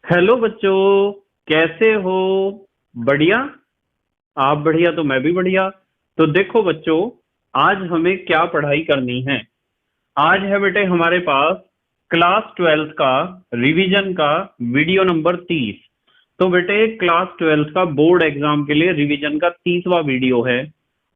Hello बच्चों, कैसे हो? बढ़िया। आप बढ़िया तो मैं भी बढ़िया। तो देखो बच्चों, आज हमें क्या पढ़ाई करनी है। आज है बेटे हमारे पास क्लास 12th का रिवीजन का वीडियो नंबर 30। तो बेटे क्लास 12th का बोर्ड एग्जाम के लिए रिवीजन का 30वां वीडियो है।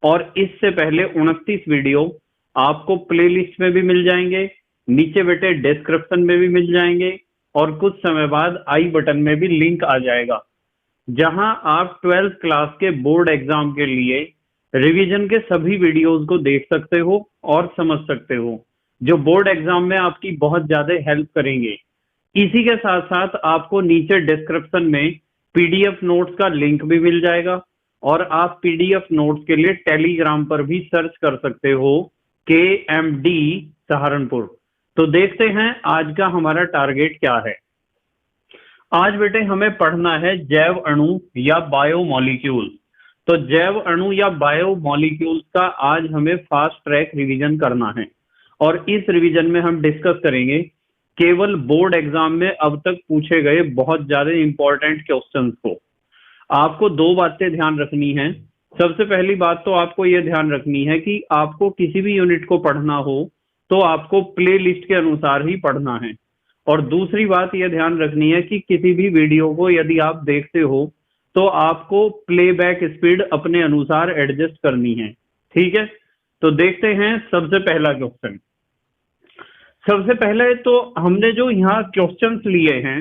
और इससे पहले 29 वीडियो आपको प्लेलिस्ट में भी मिल जाएंगे, नीचे बेटे डिस्क्रिप्शन में भी मिल जाएंगे, और कुछ समय बाद आई बटन में भी लिंक आ जाएगा, जहां आप 12th क्लास के बोर्ड एग्जाम के लिए रिवीजन के सभी वीडियोस को देख सकते हो और समझ सकते हो, जो बोर्ड एग्जाम में आपकी बहुत ज्यादा हेल्प करेंगे। इसी के साथ साथ आपको नीचे डिस्क्रिप्शन में पीडीएफ नोट्स का लिंक भी मिल जाएगा, और आप पीडीएफ नोट्स के लिए टेलीग्राम पर भी सर्च कर सकते हो, के एम डी सहारनपुर। तो देखते हैं आज का हमारा टारगेट क्या है। आज बेटे हमें पढ़ना है जैव अणु या बायोमोलिक्यूल्स। तो जैव अणु या बायोमोलिक्यूल्स का आज हमें फास्ट ट्रैक रिवीजन करना है, और इस रिवीजन में हम डिस्कस करेंगे केवल बोर्ड एग्जाम में अब तक पूछे गए बहुत ज्यादा इंपॉर्टेंट क्वेश्चंस को। आपको दो बातें ध्यान रखनी है। सबसे पहली बात तो आपको यह ध्यान रखनी है कि आपको किसी भी यूनिट को पढ़ना हो तो आपको प्ले लिस्ट के अनुसार ही पढ़ना है। और दूसरी बात यह ध्यान रखनी है कि किसी भी वीडियो को यदि आप देखते हो तो आपको प्लेबैक स्पीड अपने अनुसार एडजस्ट करनी है। ठीक है, तो देखते हैं सबसे पहला क्वेश्चन। सबसे पहले तो हमने जो यहाँ क्वेश्चंस लिए हैं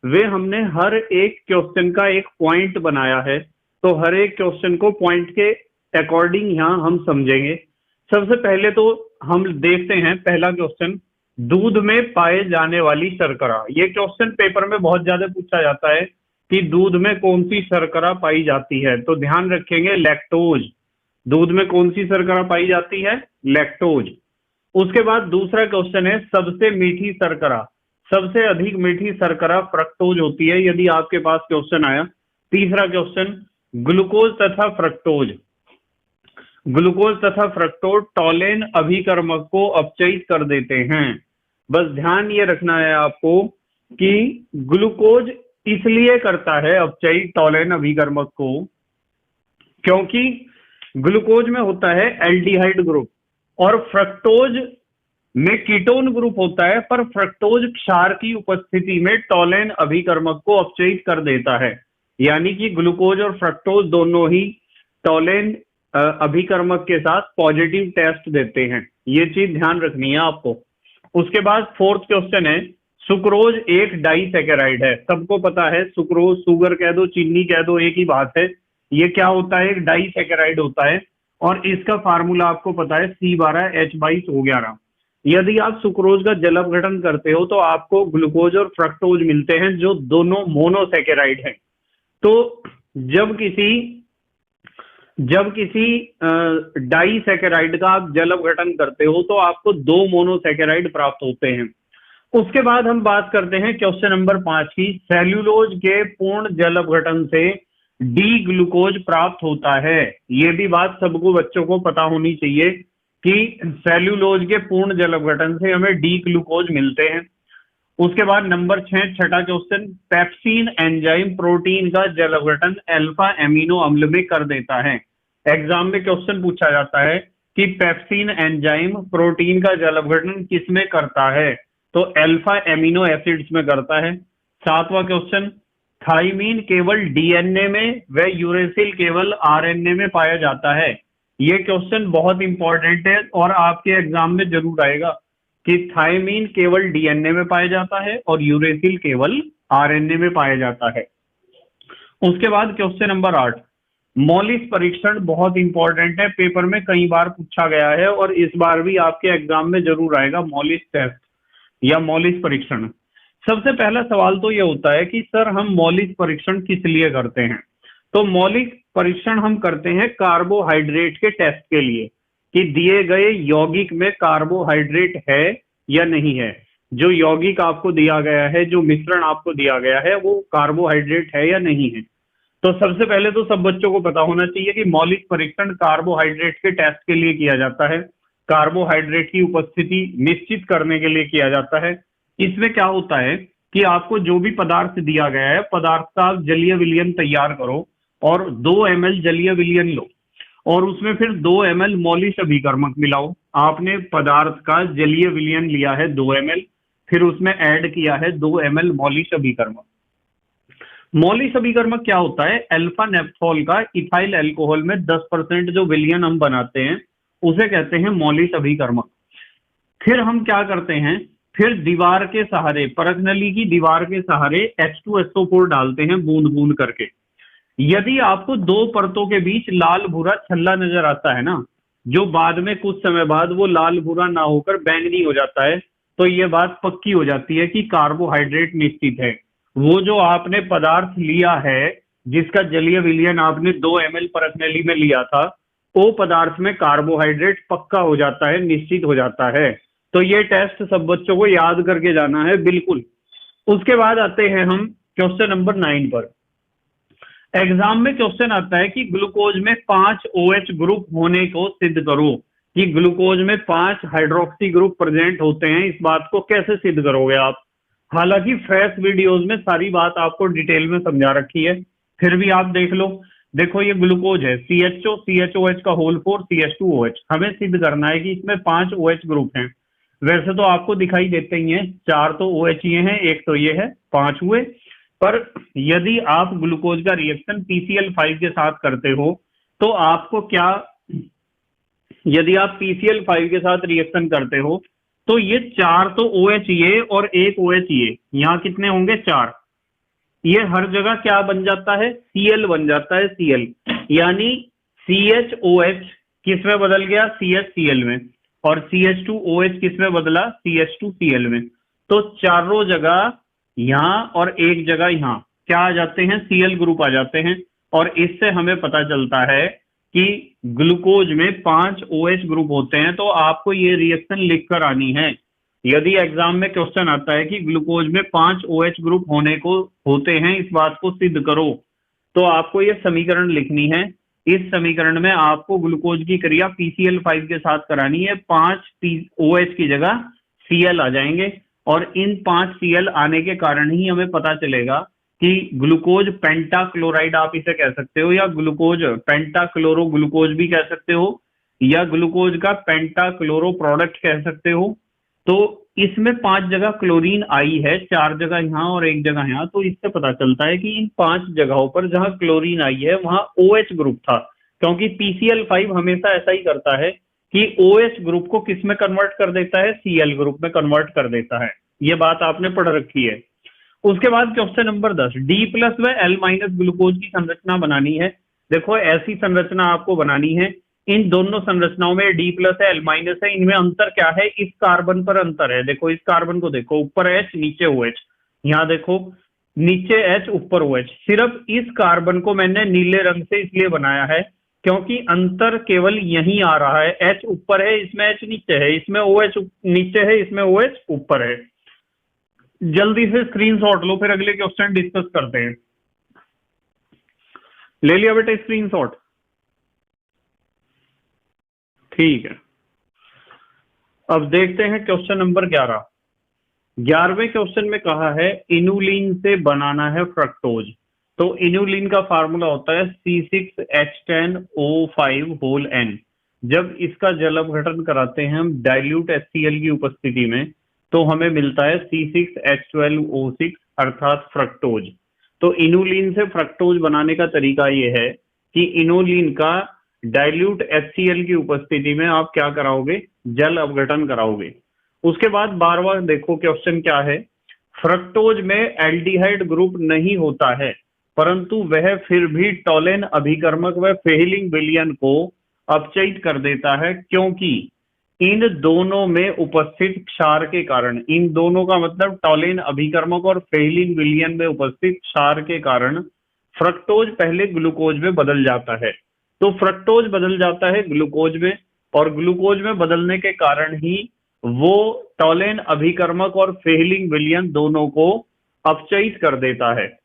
वे हमने हर एक क्वेश्चन का एक पॉइंट बनाया है। तो हर एक क्वेश्चन को पॉइंट के अकॉर्डिंग यहाँ हम समझेंगे। सबसे पहले तो हम देखते हैं पहला क्वेश्चन, दूध में पाए जाने वाली शर्करा। ये क्वेश्चन पेपर में बहुत ज्यादा पूछा जाता है कि दूध में कौन सी शर्करा पाई जाती है। तो ध्यान रखेंगे लैक्टोज। दूध में कौन सी शर्करा पाई जाती है? लैक्टोज। उसके बाद दूसरा क्वेश्चन है सबसे मीठी शर्करा। सबसे अधिक मीठी शर्करा फ्रक्टोज होती है, यदि आपके पास क्वेश्चन आया। तीसरा क्वेश्चन, ग्लूकोज तथा फ्रक्टोज। ग्लूकोज तथा फ्रक्टोज टॉलेन अभिकर्मक को अपचयित कर देते हैं। बस ध्यान ये रखना है आपको कि ग्लूकोज इसलिए करता है अपचयित टॉलेन अभिकर्मक को क्योंकि ग्लूकोज में होता है एल्डिहाइड ग्रुप, और फ्रक्टोज में कीटोन ग्रुप होता है, पर फ्रक्टोज क्षार की उपस्थिति में टॉलेन अभिकर्मक को अपचयित कर देता है। यानी कि ग्लूकोज और फ्रक्टोज दोनों ही टॉलेन अभिकर्मक के साथ पॉजिटिव टेस्ट देते हैं। ये चीज ध्यान रखनी है आपको। उसके बाद फोर्थ क्वेश्चन है, सुक्रोज एक डाइसैकेराइड है। सबको पता है सुक्रोज, शुगर कह दो, चीनी कह दो, एक ही बात है। ये क्या होता है? एक डाइसैकेराइड होता है, और इसका फार्मूला आपको पता है C12H22O11। यदि आप सुक्रोज का जल अपघटन करते हो तो आपको ग्लूकोज और फ्रक्टोज मिलते हैं, जो दोनों मोनोसैकेराइड हैं। तो जब किसी डाइसैकेराइड का आप जल अपघटन करते हो तो आपको दो मोनोसैकेराइड प्राप्त होते हैं। उसके बाद हम बात करते हैं क्वेश्चन नंबर 5 की। सेल्यूलोज के पूर्ण जल अपघटन से डी ग्लूकोज प्राप्त होता है। ये भी बात सबको बच्चों को पता होनी चाहिए कि सेल्यूलोज के पूर्ण जल अपघटन से हमें डी ग्लूकोज मिलते हैं। उसके बाद नंबर 6 छठा क्वेश्चन, पेप्सिन एंजाइम प्रोटीन का जल अपघटन अल्फा एमिनो अम्ल में कर देता है। एग्जाम में क्वेश्चन पूछा जाता है कि पेप्सिन एंजाइम प्रोटीन का जल अपघटन किसमें करता है? तो अल्फा एमिनो एसिड्स में करता है। सातवां क्वेश्चन, थाइमीन केवल डीएनए में व यूरेसिल केवल आरएनए में पाया जाता है। ये क्वेश्चन बहुत इंपॉर्टेंट है और आपके एग्जाम में जरूर आएगा कि थाइमीन केवल डीएनए में पाया जाता है और यूरेसिल केवल आरएनए में पाया जाता है। उसके बाद क्वेश्चन नंबर 8, मॉलिस परीक्षण बहुत इंपॉर्टेंट है, पेपर में कई बार पूछा गया है और इस बार भी आपके एग्जाम में जरूर आएगा मॉलिस टेस्ट या मॉलिस परीक्षण। सबसे पहला सवाल तो यह होता है कि सर हम मौलिक परीक्षण किस लिए करते हैं? तो मौलिक परीक्षण हम करते हैं कार्बोहाइड्रेट के टेस्ट के लिए कि दिए गए यौगिक में कार्बोहाइड्रेट है या नहीं है। जो यौगिक आपको दिया गया है, जो मिश्रण आपको दिया गया है, वो कार्बोहाइड्रेट है या नहीं है। तो सबसे पहले तो सब बच्चों को पता होना चाहिए कि मौलिक परीक्षण कार्बोहाइड्रेट के टेस्ट के लिए किया जाता है। कार्बोहाइड्रेट की उपस्थिति निश्चित करने के लिए किया जाता है। इसमें क्या होता है कि आपको जो भी पदार्थ दिया गया है, पदार्थ का आप जलीय विलयन तैयार करो और 2 ml जलीय विलयन लो और उसमें फिर 2 ml मौलिक अभिकर्मक मिलाओ। आपने पदार्थ का जलीय विलयन लिया है 2 ml, फिर उसमें ऐड किया है 2 ml मौलिक अभिकर्मक। मौलिक अभिकर्मक क्या होता है? अल्फा नेप्थॉल का इथाइल अल्कोहल में 10% जो विलयन हम बनाते हैं उसे कहते हैं मौलिक अभिकर्मक। फिर हम क्या करते हैं, फिर दीवार के सहारे, परत नली की दीवार के सहारे H2SO4 डालते हैं बूंद बूंद करके। यदि आपको 2 परतों के बीच लाल भूरा छल्ला नजर आता है ना, जो बाद में कुछ समय बाद वो लाल भूरा ना होकर बैंगनी हो जाता है, तो ये बात पक्की हो जाती है कि कार्बोहाइड्रेट निश्चित है। वो जो आपने पदार्थ लिया है जिसका जलीय विलयन आपने 2 ml परत नली में लिया था, वो पदार्थ में कार्बोहाइड्रेट पक्का हो जाता है, निश्चित हो जाता है। तो ये टेस्ट सब बच्चों को याद करके जाना है बिल्कुल। उसके बाद आते हैं हम क्वेश्चन नंबर 9 पर। एग्जाम में क्वेश्चन आता है कि ग्लूकोज में 5 OH ग्रुप होने को सिद्ध करो, कि ग्लूकोज में 5 हाइड्रोक्सी ग्रुप प्रेजेंट होते हैं, इस बात को कैसे सिद्ध करोगे आप? हालांकि फ्रेश वीडियोस में सारी बात आपको डिटेल में समझा रखी है, फिर भी आप देख लो। देखो ये ग्लूकोज है, CHO CHOH का होल 4 CH2OH, हमें सिद्ध करना है कि इसमें 5 OH ग्रुप हैं। वैसे तो आपको दिखाई देते ही हैं, 4 तो OH ये हैं, एक तो ये है, 5 हुए। पर यदि आप ग्लूकोज का रिएक्शन PCl5 के साथ करते हो तो आपको क्या, यदि आप PCl5 के साथ रिएक्शन करते हो तो ये 4 तो OH ये और एक OH ये, यहाँ कितने होंगे? 4। ये हर जगह क्या बन जाता है? Cl बन जाता है, Cl। यानी CHOH किस में बदल गया? CHCl में। और CH2OH किस में बदला? CH2Cl में। तो चारों जगह यहाँ और एक जगह यहाँ क्या आ जाते हैं? Cl ग्रुप आ जाते हैं। और इससे हमें पता चलता है कि ग्लूकोज में 5 OH ग्रुप होते हैं। तो आपको ये रिएक्शन लिखकर आनी है। यदि एग्जाम में क्वेश्चन आता है कि ग्लूकोज में 5 OH ग्रुप होने को होते हैं, इस बात को सिद्ध करो, तो आपको ये समीकरण लिखनी है। इस समीकरण में आपको ग्लूकोज की क्रिया PCl5 के साथ करानी है। 5 OH की जगह Cl आ जाएंगे और इन 5 Cl आने के कारण ही हमें पता चलेगा कि ग्लूकोज पेंटाक्लोराइड आप इसे कह सकते हो, या ग्लूकोज पेंटाक्लोरो ग्लूकोज भी कह सकते हो, या ग्लूकोज का पेंटाक्लोरो प्रोडक्ट कह सकते हो। तो इसमें 5 जगह क्लोरीन आई है, 4 जगह यहाँ और एक जगह यहाँ। तो इससे पता चलता है कि इन 5 जगहों पर जहां क्लोरीन आई है वहां OH ग्रुप था, क्योंकि PCl5 हमेशा ऐसा ही करता है कि OH ग्रुप को किस में कन्वर्ट कर देता है? Cl ग्रुप में कन्वर्ट कर देता है। ये बात आपने पढ़ रखी है। उसके बाद क्वेश्चन नंबर 10, D+ व L- ग्लूकोज की संरचना बनानी है। देखो ऐसी संरचना आपको बनानी है, इन दोनों संरचनाओं में D+ है, L- है, इनमें अंतर क्या है? इस कार्बन पर अंतर है। देखो इस कार्बन को देखो, ऊपर H नीचे OH, यहाँ देखो नीचे H ऊपर OH। सिर्फ इस कार्बन को मैंने नीले रंग से इसलिए बनाया है क्योंकि अंतर केवल यही आ रहा है। H ऊपर है, इसमें H नीचे है, इसमें OH नीचे है, इसमें OH ऊपर है। जल्दी से स्क्रीनशॉट लो, फिर अगले क्वेश्चन डिस्कस करते हैं। ले लिया बेटा स्क्रीनशॉट? ठीक है। अब देखते हैं क्वेश्चन नंबर 11। 11वें क्वेश्चन में कहा है इनुलिन से बनाना है फ्रक्टोज। तो इनुलिन का फार्मूला होता है C6H10O5 होल N। जब इसका जल अपघटन कराते हैं हम डाइल्यूट HCl की उपस्थिति में, तो हमें मिलता है C6H12O6 अर्थात फ्रक्टोज। तो इनुलिन से फ्रक्टोज बनाने का तरीका यह है कि इनुलिन का डाइल्यूट HCl की उपस्थिति में आप क्या कराओगे? जल अपघटन कराओगे। उसके बाद 12वां देखो क्वेश्चन क्या है। फ्रक्टोज में एल्डिहाइड ग्रुप नहीं होता है, परंतु वह फिर भी टोलेन अभिकर्मक व फेहिलिंग विलयन को अपचयित कर देता है, क्योंकि इन दोनों में उपस्थित क्षार के कारण, इन दोनों का मतलब टोलेन अभिकर्मक और फेहिलिंग विलयन में उपस्थित क्षार के कारण फ्रक्टोज पहले ग्लूकोज में बदल जाता है। तो फ्रक्टोज बदल जाता है ग्लूकोज में, और ग्लूकोज में बदलने के कारण ही वो टोलेन अभिकर्मक और फेहिलिंग विलयन दोनों को अपचयित कर देता है।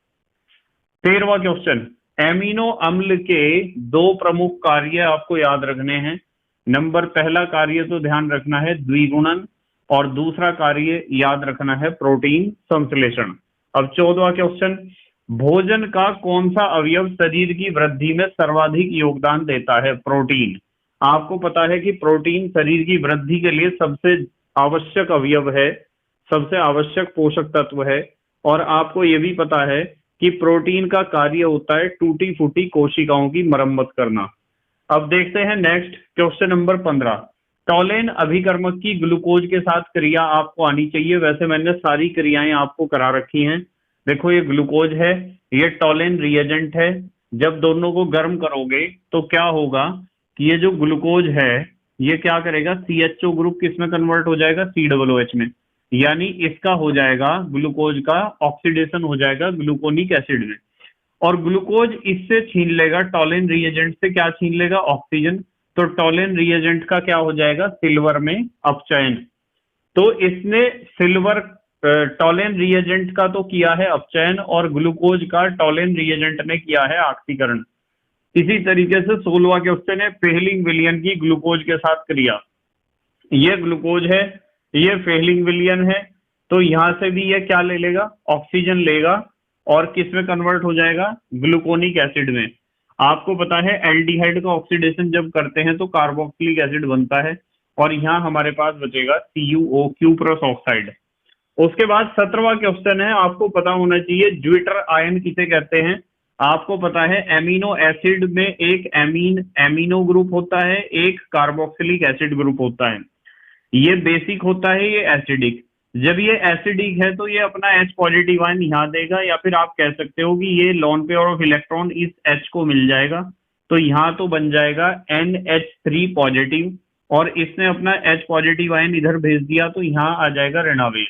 13वां क्वेश्चन, एमिनो अम्ल के 2 प्रमुख कार्य आपको याद रखने हैं। नंबर पहला कार्य तो ध्यान रखना है द्विगुणन, और दूसरा कार्य याद रखना है प्रोटीन संश्लेषण। अब 14वां क्वेश्चन, भोजन का कौन सा अवयव शरीर की वृद्धि में सर्वाधिक योगदान देता है? प्रोटीन। आपको पता है कि प्रोटीन शरीर की वृद्धि के लिए सबसे आवश्यक अवयव है, सबसे आवश्यक पोषक तत्व है। और आपको यह भी पता है कि प्रोटीन का कार्य होता है टूटी फूटी कोशिकाओं की मरम्मत करना। अब देखते हैं नेक्स्ट क्वेश्चन नंबर 15। टॉलेन अभिकर्मक की ग्लूकोज के साथ क्रिया आपको आनी चाहिए। वैसे मैंने सारी क्रियाएं आपको करा रखी हैं। देखो ये ग्लूकोज है, ये टॉलेन रिएजेंट है। जब दोनों को गर्म करोगे तो क्या होगा कि ये जो ग्लूकोज है ये क्या करेगा, CHO ग्रुप किस में कन्वर्ट हो जाएगा? COOH में। यानी इसका हो जाएगा, ग्लूकोज का ऑक्सीडेशन हो जाएगा ग्लूकोनिक एसिड में। और ग्लूकोज इससे छीन लेगा, टॉलेन रिएजेंट से क्या छीन लेगा? ऑक्सीजन। तो टॉलेन रिएजेंट का क्या हो जाएगा? सिल्वर में अपचयन। तो इसने सिल्वर टॉलेन रिएजेंट का तो किया है अपचयन, और ग्लूकोज का टॉलेन रिएजेंट ने किया है ऑक्सीकरण। इसी तरीके से 16वां क्वेश्चन है, फेहलिंग विलयन की ग्लूकोज के साथ क्रिया। ये ग्लूकोज है, ये फेहलिंग विलयन है, तो यहां से भी ये क्या ले लेगा? ऑक्सीजन लेगा, और किस में कन्वर्ट हो जाएगा? ग्लूकोनिक एसिड में। आपको पता है एल्डिहाइड का ऑक्सीडेशन जब करते हैं तो कार्बोक्सिलिक एसिड बनता है, और यहाँ हमारे पास बचेगा CuO, क्यूप्रस ऑक्साइड। उसके बाद 17वां क्वेश्चन है, आपको पता होना चाहिए ज्विटर आयन किसे कहते हैं? आपको पता है एमिनो एसिड में एक एमिनो ग्रुप होता है, एक कार्बोक्सिलिक एसिड ग्रुप होता है। ये बेसिक होता है, ये एसिडिक। जब ये एसिडिक है तो ये अपना H पॉजिटिव आयन यहाँ देगा, या फिर आप कह सकते हो कि ये लोन पेयर ऑफ इलेक्ट्रॉन इस H को मिल जाएगा, तो यहाँ तो बन जाएगा NH3 पॉजिटिव, और इसने अपना H पॉजिटिव आयन इधर भेज दिया तो यहाँ आ जाएगा ऋणावेश।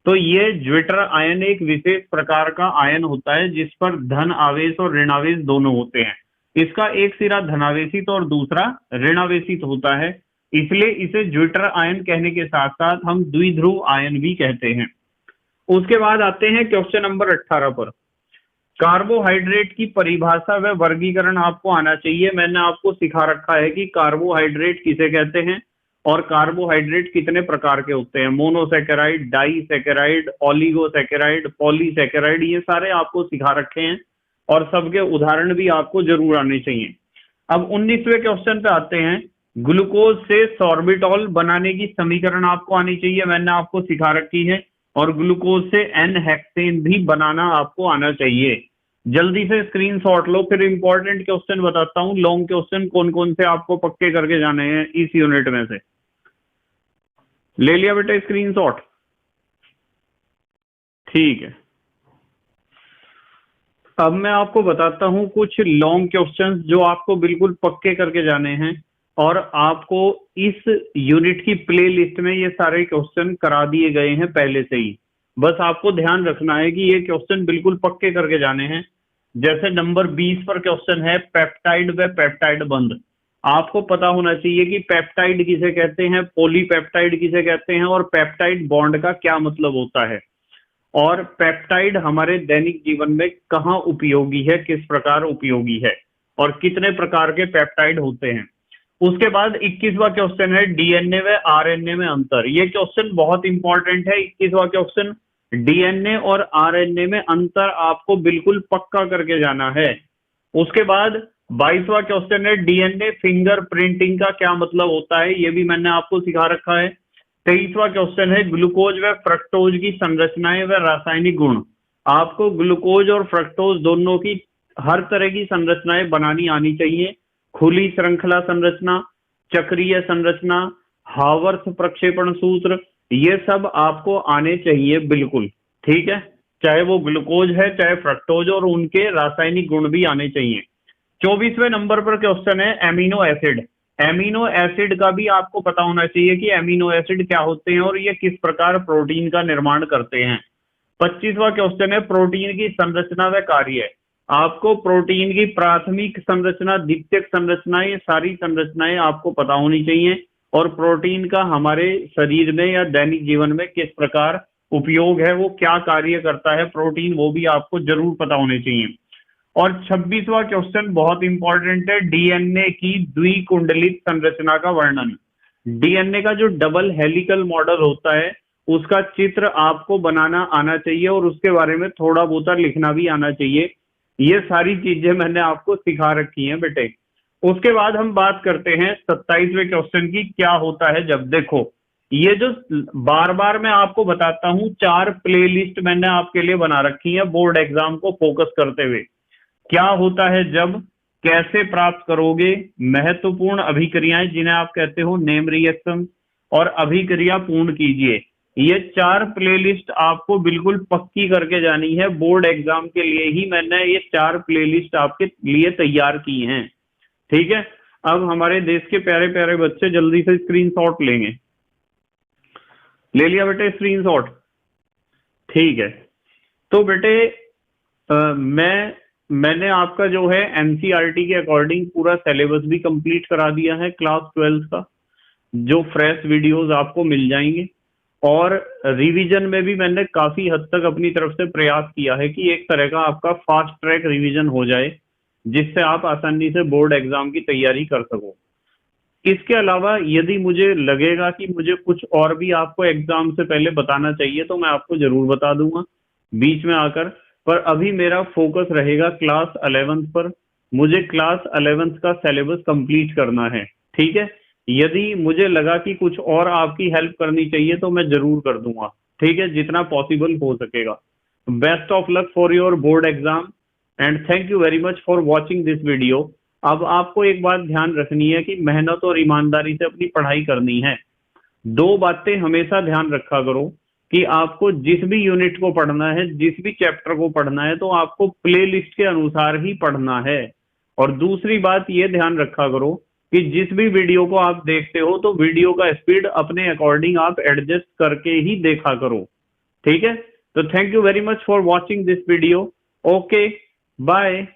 तो ये ज्विटर आयन एक विशेष प्रकार का आयन होता है जिस पर धन आवेश और ऋणावेश दोनों होते हैं। इसका एक सिरा धनावेशित और दूसरा ऋणावेशित होता है, इसलिए इसे ज्विटर आयन कहने के साथ साथ हम द्विध्रुव आयन भी कहते हैं। उसके बाद आते हैं क्वेश्चन नंबर 18 पर। कार्बोहाइड्रेट की परिभाषा व वर्गीकरण आपको आना चाहिए। मैंने आपको सिखा रखा है कि कार्बोहाइड्रेट किसे कहते हैं और कार्बोहाइड्रेट कितने प्रकार के होते हैं। मोनोसैकेराइड, डाइसैकेराइड, ओलिगोसैकेराइड, पॉलीसैकेराइड, ये सारे आपको सिखा रखे हैं, और सबके उदाहरण भी आपको जरूर आने चाहिए। अब 19वें क्वेश्चन पे आते हैं। ग्लूकोज से सॉर्बिटॉल बनाने की समीकरण आपको आनी चाहिए, मैंने आपको सिखा रखी है। और ग्लूकोज से N-हेक्सेन भी बनाना आपको आना चाहिए। जल्दी से स्क्रीनशॉट लो, फिर इंपॉर्टेंट क्वेश्चन बताता हूं। लॉन्ग क्वेश्चन कौन कौन से आपको पक्के करके जाने हैं इस यूनिट में से। ले लिया बेटा स्क्रीनशॉट? ठीक है। अब मैं आपको बताता हूं कुछ लॉन्ग क्वेश्चंस जो आपको बिल्कुल पक्के करके जाने हैं, और आपको इस यूनिट की प्लेलिस्ट में ये सारे क्वेश्चन करा दिए गए हैं पहले से ही। बस आपको ध्यान रखना है कि ये क्वेश्चन बिल्कुल पक्के करके जाने हैं। जैसे नंबर 20 पर क्वेश्चन है, पेप्टाइड व पेप्टाइड बंध। आपको पता होना चाहिए कि पेप्टाइड किसे कहते हैं, पॉलीपेप्टाइड किसे कहते हैं, और पेप्टाइड बॉन्ड का क्या मतलब होता है, और पेप्टाइड हमारे दैनिक जीवन में कहाँ उपयोगी है, किस प्रकार उपयोगी है, और कितने प्रकार के पेप्टाइड होते हैं। उसके बाद 21वां क्वेश्चन है, डीएनए व आरएनए में अंतर। ये क्वेश्चन बहुत इंपॉर्टेंट है। 21वां क्वेश्चन, डीएनए और आरएनए में अंतर आपको बिल्कुल पक्का करके जाना है। उसके बाद 22वां क्वेश्चन है, डीएनए फिंगरप्रिंटिंग का क्या मतलब होता है, ये भी मैंने आपको सिखा रखा है। 23वां क्वेश्चन है, ग्लूकोज व फ्रक्टोज की संरचनाएं व रासायनिक गुण। आपको ग्लूकोज और फ्रक्टोज दोनों की हर तरह की संरचनाएं बनानी आनी चाहिए। खुली श्रृंखला संरचना, चक्रीय संरचना, हावर्थ प्रक्षेपण सूत्र, ये सब आपको आने चाहिए बिल्कुल। ठीक है, चाहे वो ग्लूकोज है चाहे फ्रक्टोज, और उनके रासायनिक गुण भी आने चाहिए। 24वें नंबर पर क्वेश्चन है, एमिनो एसिड। एमिनो एसिड का भी आपको पता होना चाहिए कि एमिनो एसिड क्या होते हैं और ये किस प्रकार प्रोटीन का निर्माण करते हैं। 25वां क्वेश्चन है, प्रोटीन की संरचना व कार्य। आपको प्रोटीन की प्राथमिक संरचना, द्वितीयक संरचना, ये सारी संरचनाएं आपको पता होनी चाहिए, और प्रोटीन का हमारे शरीर में या दैनिक जीवन में किस प्रकार उपयोग है, वो क्या कार्य करता है प्रोटीन, वो भी आपको जरूर पता होने चाहिए। और 26वां क्वेश्चन बहुत इंपॉर्टेंट है, डीएनए की द्विकुंडलित संरचना का वर्णन। डीएनए का जो डबल हेलिकल मॉडल होता है उसका चित्र आपको बनाना आना चाहिए और उसके बारे में थोड़ा बहुत लिखना भी आना चाहिए। ये सारी चीजें मैंने आपको सिखा रखी हैं बेटे। उसके बाद हम बात करते हैं 27वें क्वेश्चन की, क्या होता है जब। देखो ये जो बार बार मैं आपको बताता हूं, 4 प्लेलिस्ट मैंने आपके लिए बना रखी है बोर्ड एग्जाम को फोकस करते हुए। क्या होता है जब, कैसे प्राप्त करोगे, महत्वपूर्ण अभिक्रियाएं जिन्हें आप कहते हो नेम रिएक्शन, और अभिक्रिया पूर्ण कीजिए। ये 4 प्लेलिस्ट आपको बिल्कुल पक्की करके जानी है। बोर्ड एग्जाम के लिए ही मैंने ये 4 प्लेलिस्ट आपके लिए तैयार की हैं। ठीक है, अब हमारे देश के प्यारे प्यारे बच्चे जल्दी से स्क्रीनशॉट लेंगे। ले लिया बेटे स्क्रीनशॉट? ठीक है। तो बेटे मैंने आपका जो है एनसीईआरटी के अकॉर्डिंग पूरा सिलेबस भी कंप्लीट करा दिया है क्लास 12 का, जो फ्रेश वीडियोस आपको मिल जाएंगे। और रिवीजन में भी मैंने काफी हद तक अपनी तरफ से प्रयास किया है कि एक तरह का आपका फास्ट ट्रैक रिवीजन हो जाए, जिससे आप आसानी से बोर्ड एग्जाम की तैयारी कर सको। इसके अलावा यदि मुझे लगेगा कि मुझे कुछ और भी आपको एग्जाम से पहले बताना चाहिए तो मैं आपको जरूर बता दूंगा बीच में आकर। पर अभी मेरा फोकस रहेगा क्लास 11th पर। मुझे क्लास 11th का सिलेबस कंप्लीट करना है। ठीक है, यदि मुझे लगा कि कुछ और आपकी हेल्प करनी चाहिए तो मैं जरूर कर दूंगा। ठीक है, जितना पॉसिबल हो सकेगा। Best of luck for your board exam and thank you very much for watching this video. अब आपको एक बात ध्यान रखनी है कि मेहनत और ईमानदारी से अपनी पढ़ाई करनी है। 2 बातें हमेशा ध्यान रखा करो कि आपको जिस भी यूनिट को पढ़ना है, जिस भी चैप्टर को पढ़ना है, तो आपको प्लेलिस्ट के अनुसार ही पढ़ना है। और दूसरी बात ये ध्यान रखा करो कि जिस भी वीडियो को आप देखते हो तो वीडियो का स्पीड अपने अकॉर्डिंग आप एडजस्ट करके ही देखा करो। ठीक है, तो thank you very much for watching this video. Okay, bye.